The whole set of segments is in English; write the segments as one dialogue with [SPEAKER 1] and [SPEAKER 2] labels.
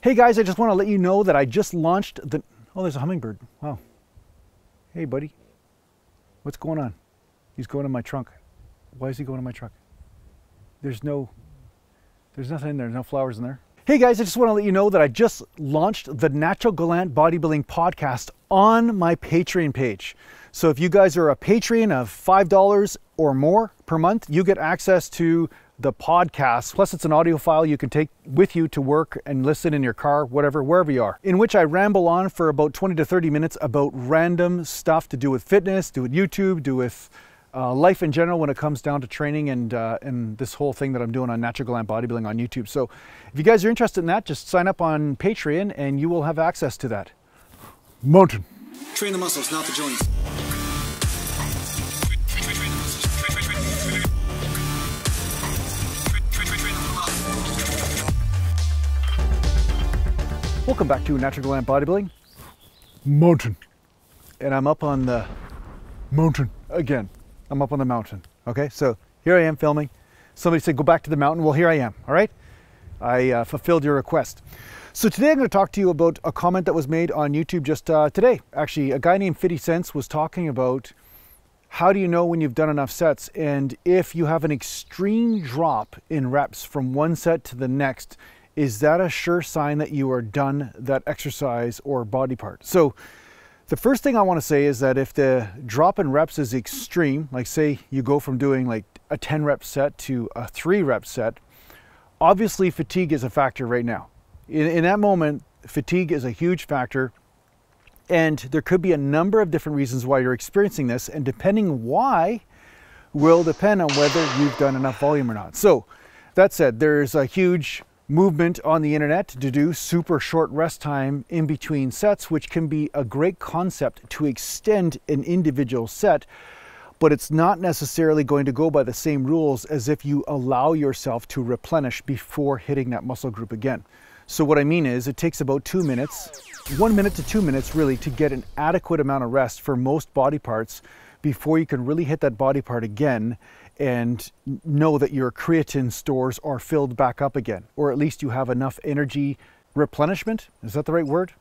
[SPEAKER 1] Hey guys, I just want to let you know that I just launched the... Oh, there's a hummingbird. Wow. Hey buddy. What's going on? He's going in my trunk. Why is he going in my trunk? There's nothing in there, no flowers in there. Hey guys, I just want to let you know that I just launched the Natural Gallant Bodybuilding podcast on my Patreon page. So if you guys are a Patreon of $5 or more per month, you get access to the podcast. Plus it's an audio file you can take with you to work and listen in your car, whatever, wherever you are, in which I ramble on for about 20 to 30 minutes about random stuff to do with fitness, do with YouTube, do with life in general when it comes down to training and this whole thing that I'm doing on Natural Gallant Bodybuilding on YouTube. So if you guys are interested in that, just sign up on Patreon and you will have access to that. Mountain.
[SPEAKER 2] Train the muscles, not the joints.
[SPEAKER 1] Welcome back to Natural Gallant Bodybuilding. Mountain. And I'm up on the mountain again. I'm up on the mountain. Okay, so here I am filming. Somebody said go back to the mountain. Well, here I am. All right, I fulfilled your request. So today I'm going to talk to you about a comment that was made on YouTube just today. Actually, a guy named 50 Cents was talking about how do you know when you've done enough sets, and if you have an extreme drop in reps from one set to the next, is that a sure sign that you are done that exercise or body part? So the first thing I want to say is that if the drop in reps is extreme, like say you go from doing like a 10 rep set to a 3 rep set, obviously fatigue is a factor right now. In that moment, fatigue is a huge factor, and there could be a number of different reasons why you're experiencing this, and depending why will depend on whether you've done enough volume or not. So that said, there's a huge movement on the internet to do super short rest time in between sets, which can be a great concept to extend an individual set, but it's not necessarily going to go by the same rules as if you allow yourself to replenish before hitting that muscle group again. So what I mean is it takes about 2 minutes, 1 minute to 2 minutes really, to get an adequate amount of rest for most body parts before you can really hit that body part again and know that your creatine stores are filled back up again, or at least you have enough energy replenishment. Is that the right word?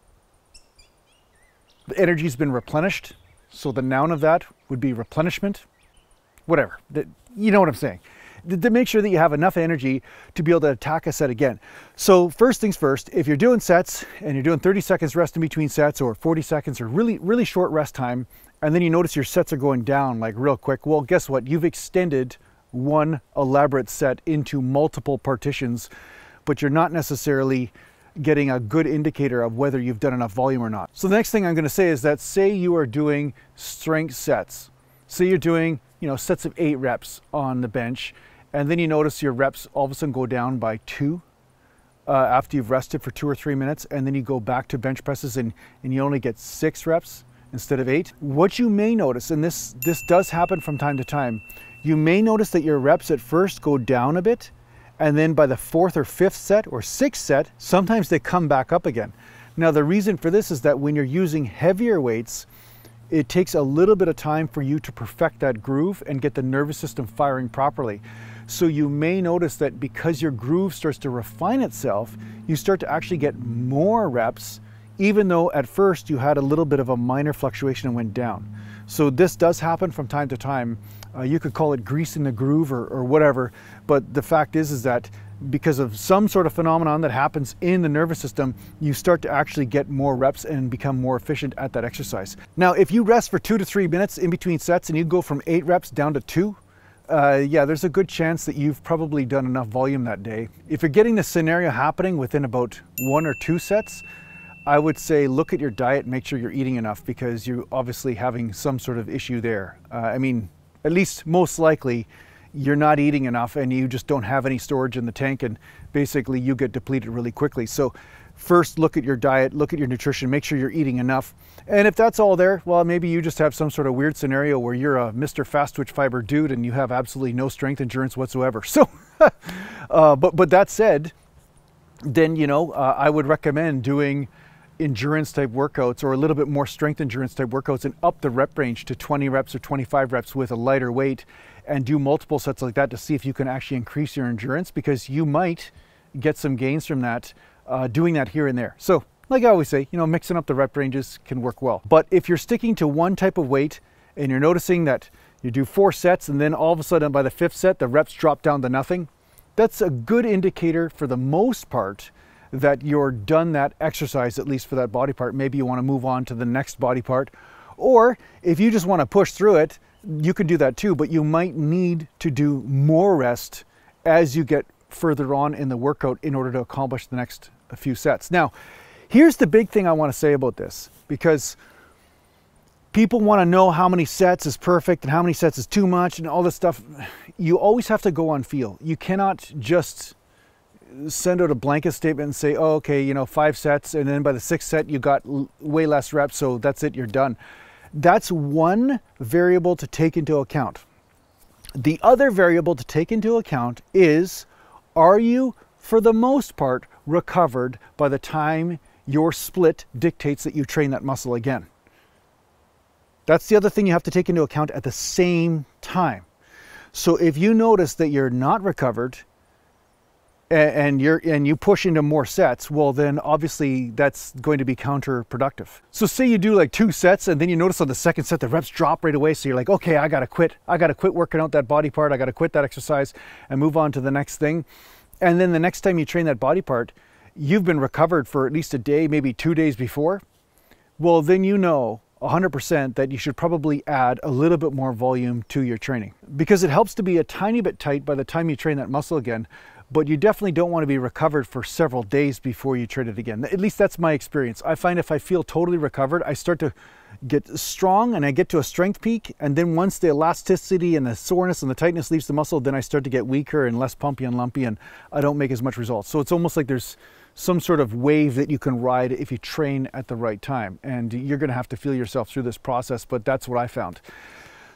[SPEAKER 1] The energy's been replenished, so the noun of that would be replenishment. Whatever, you know what I'm saying. To make sure that you have enough energy to be able to attack a set again. So first things first, if you're doing sets and you're doing 30 seconds rest in between sets, or 40 seconds, or really short rest time, and then you notice your sets are going down like real quick, well, guess what? You've extended one elaborate set into multiple partitions, but you're not necessarily getting a good indicator of whether you've done enough volume or not. So the next thing I'm going to say is that say you are doing strength sets. Say you're doing, sets of 8 reps on the bench, and then you notice your reps all of a sudden go down by 2 after you've rested for 2 or 3 minutes, and then you go back to bench presses and you only get 6 reps instead of 8. What you may notice, and this does happen from time to time, you may notice that your reps at first go down a bit, and then by the 4th or 5th set or 6th set, sometimes they come back up again. Now the reason for this is that when you're using heavier weights, it takes a little bit of time for you to perfect that groove and get the nervous system firing properly. So you may notice that because your groove starts to refine itself, you start to actually get more reps, even though at first you had a little bit of a minor fluctuation and went down. So this does happen from time to time. You could call it grease in the groove or whatever, but the fact is that because of some sort of phenomenon that happens in the nervous system, you start to actually get more reps and become more efficient at that exercise. Now, if you rest for 2 to 3 minutes in between sets and you go from 8 reps down to 2, yeah, there's a good chance that you've probably done enough volume that day. If you're getting this scenario happening within about 1 or 2 sets, I would say look at your diet, make sure you're eating enough, because you're obviously having some sort of issue there. I mean, at least most likely you're not eating enough and you just don't have any storage in the tank, and basically you get depleted really quickly. So first look at your diet, look at your nutrition, make sure you're eating enough. And if that's all there, well, maybe you just have some sort of weird scenario where you're a Mr. Fast Twitch Fiber dude and you have absolutely no strength endurance whatsoever. So, but that said, then, I would recommend doing endurance type workouts, or a little bit more strength endurance type workouts, and up the rep range to 20 reps or 25 reps with a lighter weight, and do multiple sets like that to see if you can actually increase your endurance, because you might get some gains from that doing that here and there. So like I always say, you know, mixing up the rep ranges can work well. But if you're sticking to one type of weight and you're noticing that you do 4 sets and then all of a sudden by the 5th set, the reps drop down to nothing, that's a good indicator for the most part that you're done that exercise, at least for that body part. Maybe you want to move on to the next body part. Or if you just want to push through it, you can do that too, but you might need to do more rest as you get further on in the workout in order to accomplish the next few sets. Now, here's the big thing I want to say about this, because people want to know how many sets is perfect and how many sets is too much and all this stuff. You always have to go on feel. You cannot just send out a blanket statement and say, oh, okay, you know, 5 sets, and then by the 6th set you got way less reps, so that's it, you're done. That's one variable to take into account. The other variable to take into account is, are you, for the most part, recovered by the time your split dictates that you train that muscle again? That's the other thing you have to take into account at the same time. So if you notice that you're not recovered and you push into more sets, well then obviously that's going to be counterproductive. So say you do like 2 sets and then you notice on the 2nd set the reps drop right away, so you're like, okay, I gotta quit working out that body part, I gotta quit that exercise and move on to the next thing. And then the next time you train that body part, you've been recovered for at least a day, maybe 2 days before. Well, then you know 100% that you should probably add a little bit more volume to your training, because it helps to be a tiny bit tight by the time you train that muscle again, but you definitely don't want to be recovered for several days before you train it again. At least that's my experience. I find if I feel totally recovered, I start to get strong and I get to a strength peak, and then once the elasticity and the soreness and the tightness leaves the muscle, then I start to get weaker and less pumpy and lumpy, and I don't make as much results. So it's almost like there's some sort of wave that you can ride if you train at the right time, and you're going to have to feel yourself through this process, but that's what I found.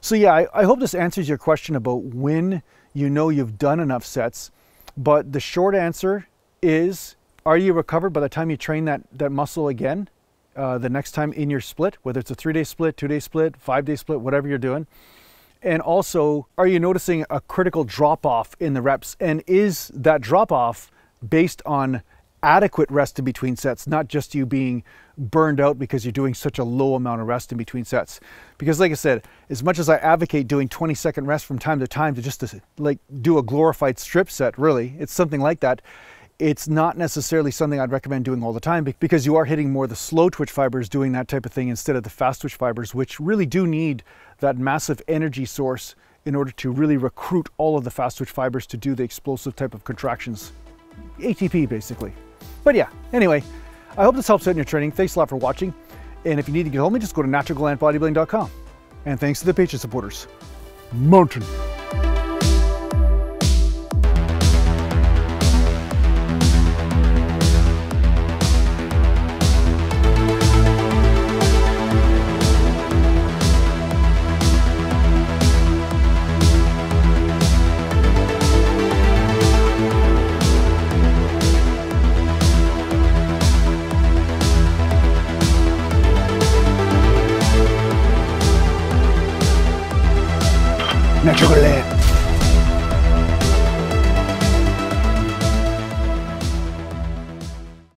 [SPEAKER 1] So yeah, I hope this answers your question about when you know you've done enough sets, but the short answer is, are you recovered by the time you train that muscle again the next time in your split, whether it's a 3-day split, 2-day split, 5-day split, whatever you're doing? And also, are you noticing a critical drop-off in the reps, and is that drop-off based on adequate rest in between sets, not just you being burned out because you're doing such a low amount of rest in between sets? Because like I said, as much as I advocate doing 20-second rest from time to just to like do a glorified strip set, really, it's something like that. It's not necessarily something I'd recommend doing all the time, because you are hitting more the slow twitch fibers doing that type of thing instead of the fast twitch fibers, which really do need that massive energy source in order to really recruit all of the fast twitch fibers to do the explosive type of contractions. ATP basically. But yeah, anyway, I hope this helps out in your training. Thanks a lot for watching. And if you need to get hold of me, just go to naturalgallantbodybuilding.com. And thanks to the Patreon supporters. Mountain. Natural Gallant.